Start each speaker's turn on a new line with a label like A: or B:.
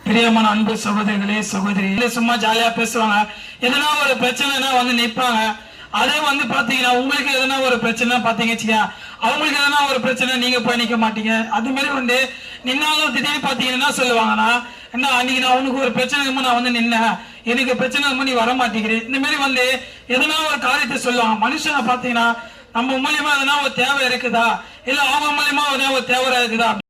A: பிரியமான அன்பு சகோதரிகளே சகோதரி சும்மா ஜாலியா பேசுவாங்க. எதனா ஒரு பிரச்சனைனா வந்து நிற்பாங்க. அதே வந்து பாத்தீங்கன்னா உங்களுக்கு எதனா ஒரு பிரச்சனை பாத்தீங்க அவங்களுக்கு எதனா ஒரு பிரச்சனை நீங்க போய் நிக்க மாட்டீங்க. அது மாதிரி வந்து நின்னாலும் திடீர்னு பாத்தீங்கன்னா சொல்லுவாங்கன்னா என்ன அன்னைக்கு நான் உனக்கு ஒரு பிரச்சனை நான் வந்து நின்னேன், எனக்கு பிரச்சனை நீ வர மாட்டேங்கிறேன். இந்த மாதிரி வந்து எதனா ஒரு காரியத்தை சொல்லுவாங்க. மனுஷனை பாத்தீங்கன்னா நம்ம மூலியமா எதனா ஒரு தேவை இருக்குதா இல்ல அவங்க மூலியமா எதனா ஒரு தேவை இருக்குதா